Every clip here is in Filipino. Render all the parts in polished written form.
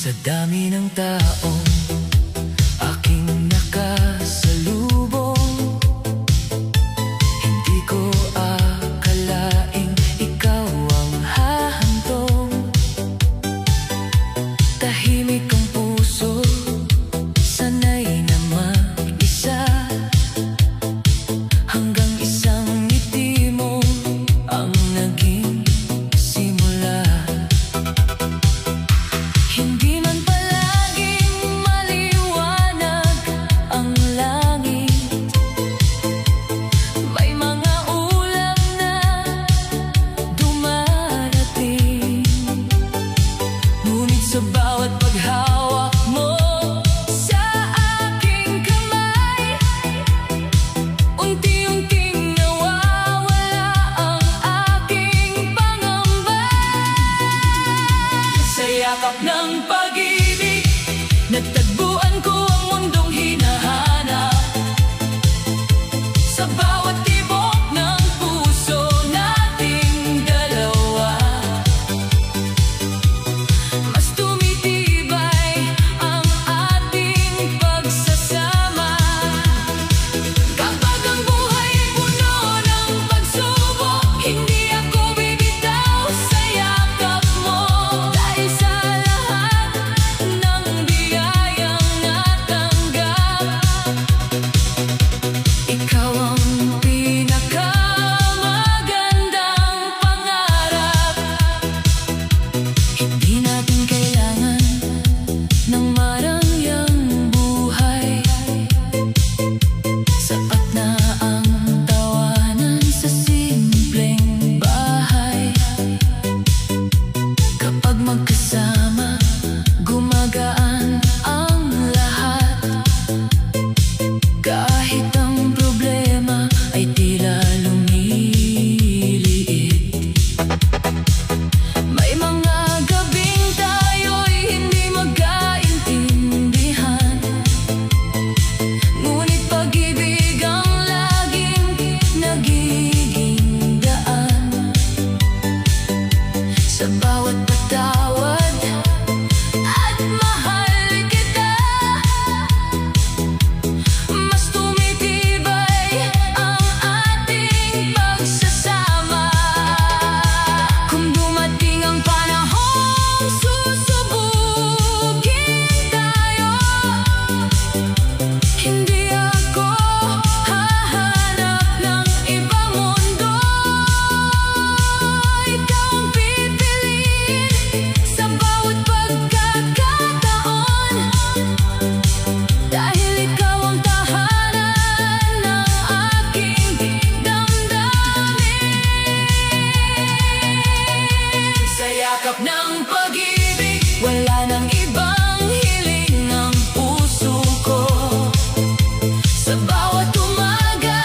Sa dami ng taong aking nakasalubong, hindi ko akalaing ikaw ang hahantong. Tahimik ang puso, sanay na mag-isa, hanggang isang ngiti mo ang naging simula. Hindi man palaging maliwanag ang langit, may mga ulap na dumarating. Ngunit sa bawat paghawak mo sa aking kamay, unti-unting nawawala ang aking pangamba. Sa yakap ng pag-ibig, nagtagpuan ko ang mundong hinahanap. Sa bawat tibok ng puso nating dalawa, mas tumitibay ang ating pagsasama. Kapag ang buhay ay puno ng pagsubok, hindi ako bibitaw sa yakap mo. Dahil sa lahat ng biyayang natanggap, ikaw ang pinakamagandang pangarap. Hindi natin kailangan ng marangyang buhay, sapat na ang tawanan sa simpleng bahay. Kapag magkasama, gumagaan ang lahat. Kahit ang problema ay tila lumiliit. May mga gabing tayo'y hindi magkaintindihan, ngunit pag-ibig ang laging nagiging daan. Sa bawat patawad at mahal kita, mas tumitibay ang ating pagsasama. Kung dumating ang panahong susubugin tayo, hindi ako hahanap ng ibang mundo. Ikaw ang pipiliin sa bawat pagkakataon, dahil ikaw ang tahanan ng aking damdamin. Sa yakap ng pag-ibig, wala nang ibang hiling ng puso ko. Sa bawat umaga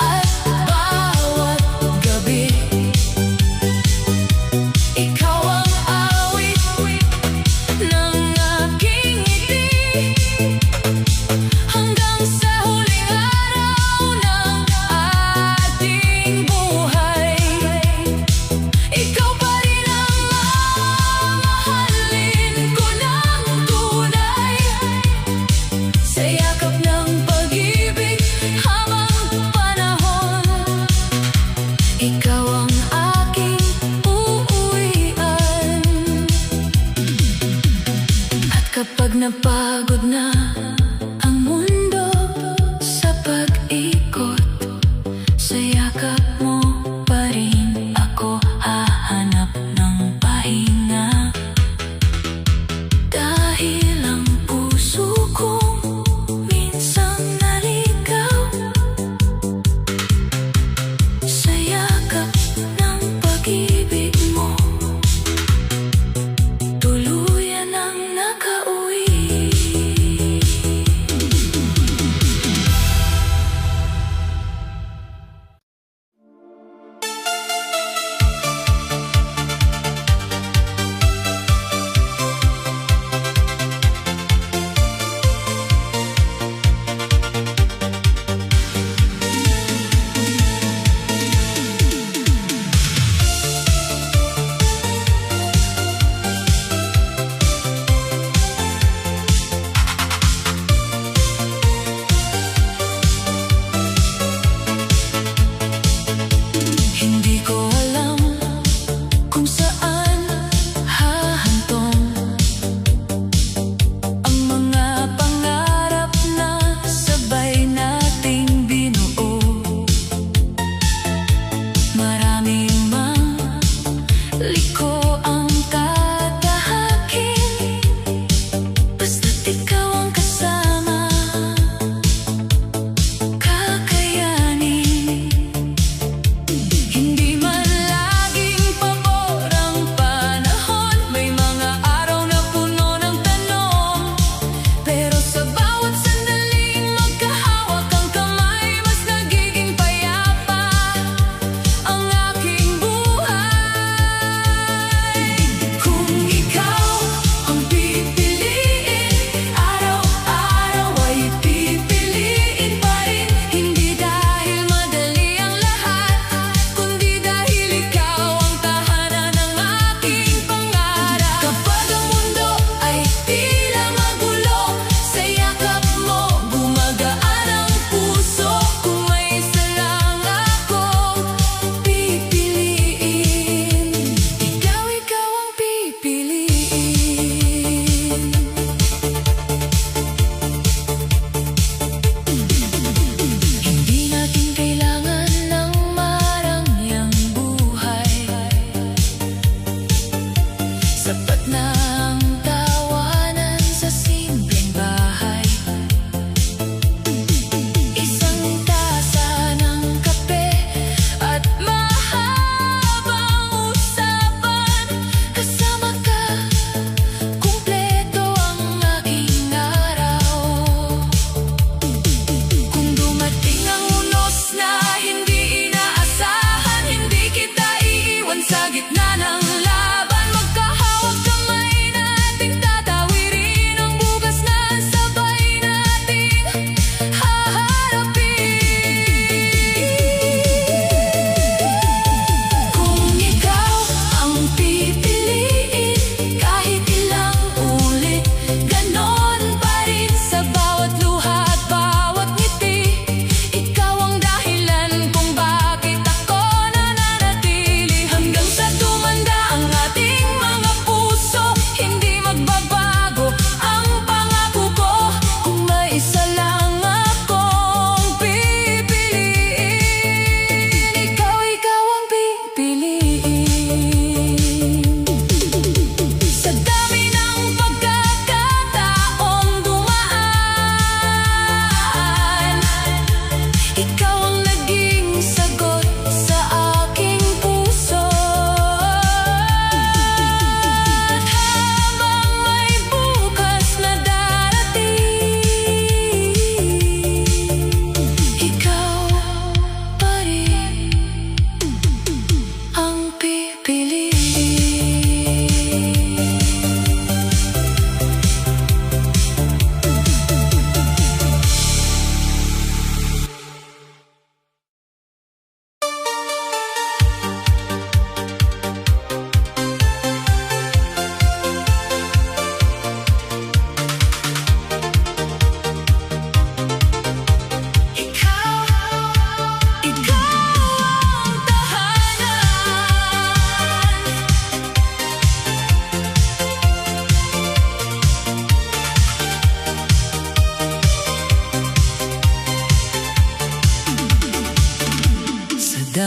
at bawat gabi, ikaw ang awit ng aking ngiti, hanggang sa huling araw ng ating buhay. Ikaw pa rin ang mamahalin ko ng tunay. Sa yakap ng pag-ibig habang panahon, ikaw ang aking uuwian. At kapag napagod na ang mundo sa pag-ikot, sa yakap mo pa rin ako hahanap ng pahinga. Dahil ang puso ko minsang naligaw sa yakap ng pag-ibig mo, tuluyan ang nakauwi.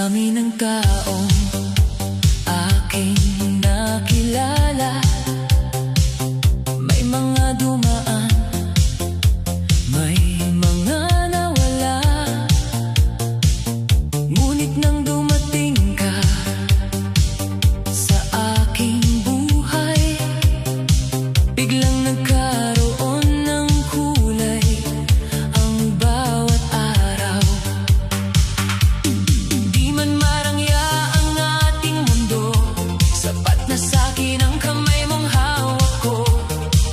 dami ng taong aking nakilala, may mga dumaan, may mga nawala. Ngunit nang dumating ka sa aking buhay, biglang nagkaroon ng kulay ang bawat araw. Di man marangya ang ating mundo, sapat na sa'kin ang kamay mong hawak ko.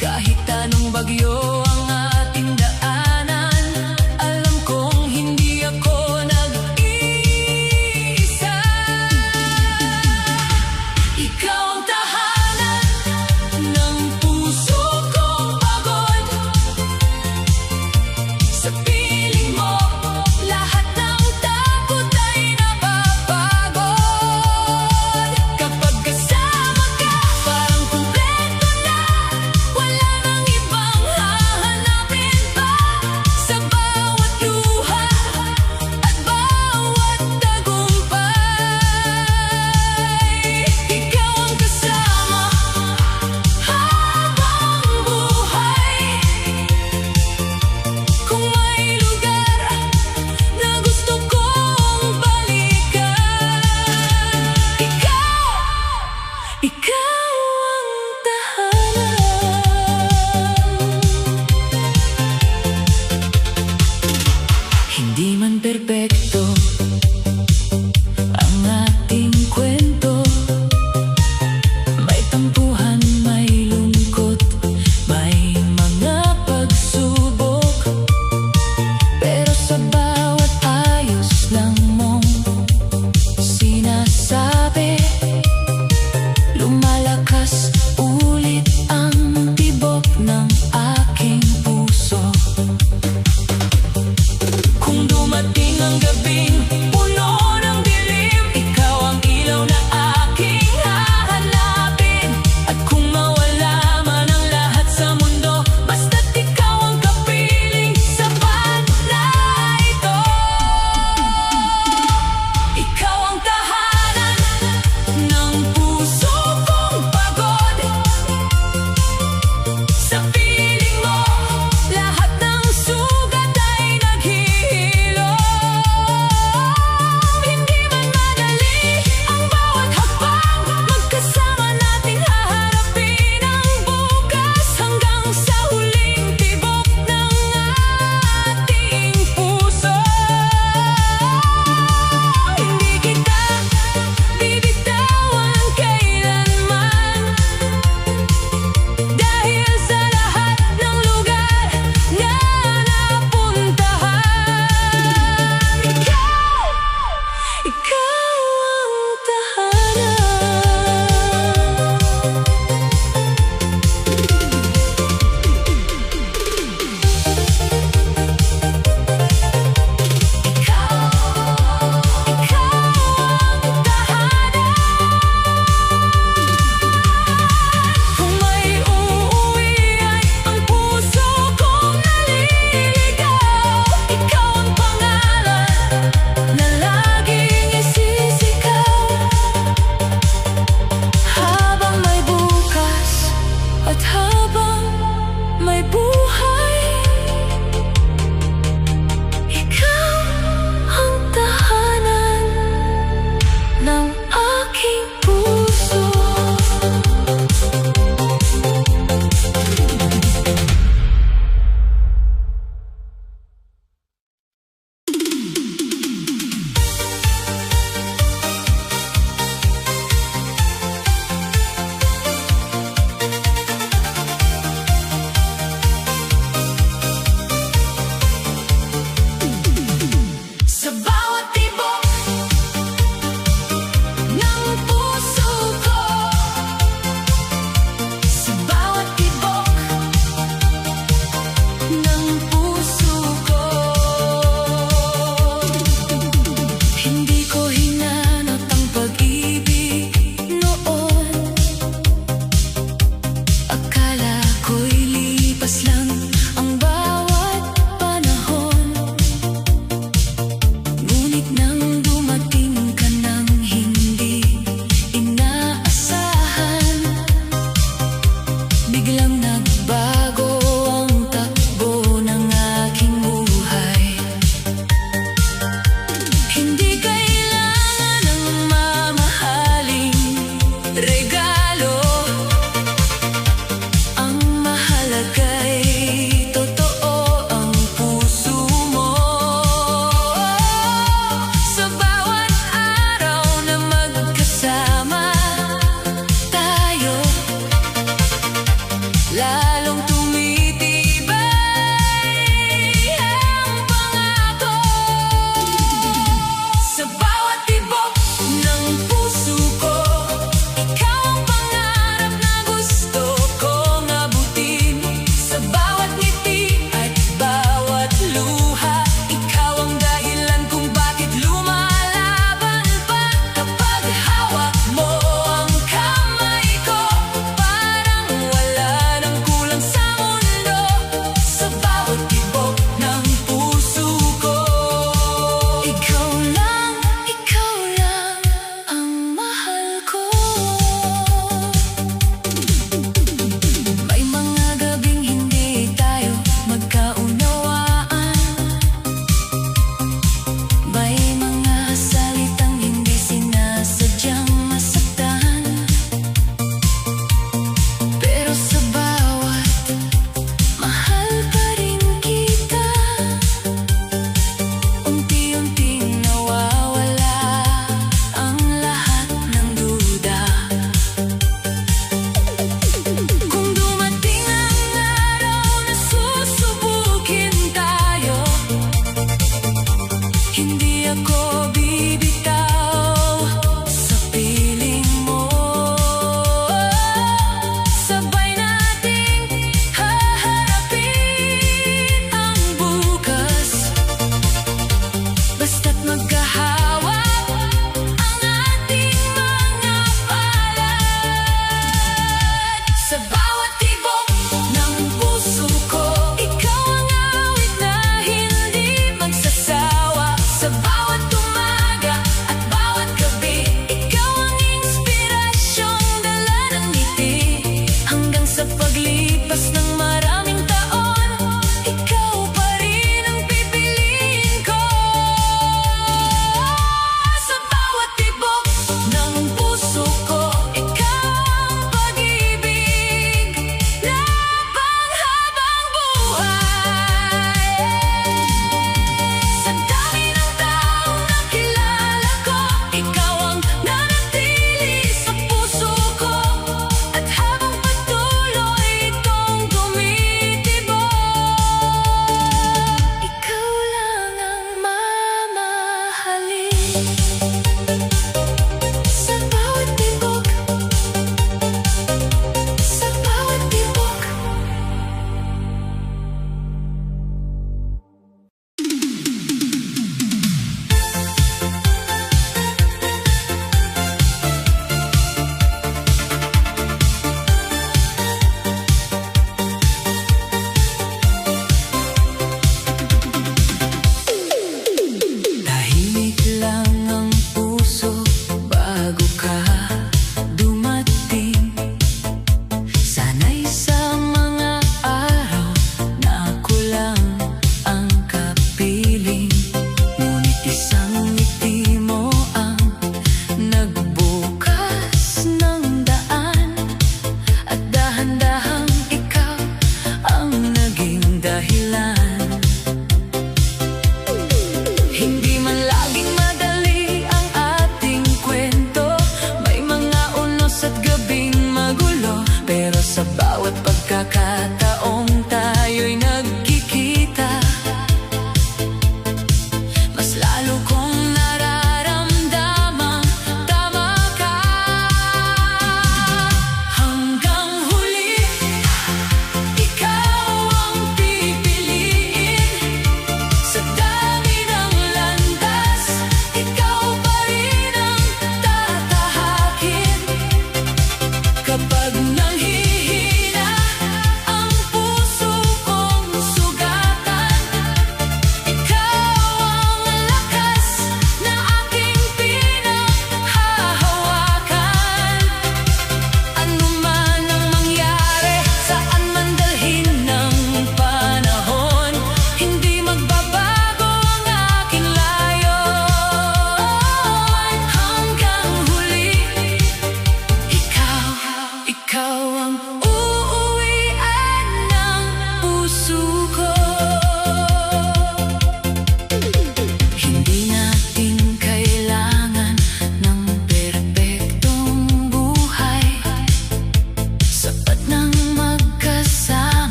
Kahit anong bagyo ang ating daanan, alam kong hindi ako nag-iisa. Ikaw ang tahanan ng puso kong pagod. Sa piling mo, lahat ng takot ay napapagod. Kapag kasama ka, parang kumpleto na, wala nang ibang hahanapin pa. Sa bawat luha at bawat tagumpay, ikaw ang kasama habang buhay. Kung may lugar na gusto kong balikan, ikaw ang tahanan. Hindi man perpekto ang ating kwento, may tampuhan, may lungkot, may mga pagsubok. Pero sa bawat ayos lang mong sinasabi, lumalakas ulit ang tibok ng aking puso. Kung dumating ang gabing puno ng dilim, ikaw ang ilaw na aking hahanapin. At kung mawala man ang lahat sa mundo, basta't ikaw ang kapiling, sapat na ito. Ikaw ang tahanan ng puso kong pagod. Sa piling mo, lahat ng sugat ay naghihilom. Hindi man madali ang bawat hakbang, magkasama nating haharapin ang bukas, hanggang sa huling tibok ng ating puso. Hindi kita bibitawan kailanman, dahil sa lahat ng lugar na napuntahan, ikaw ang Kung may uuwi ay ang puso kong naliligaw, ikaw ang pangalan na laging isisigaw. Habang may bukas at habang may buhay,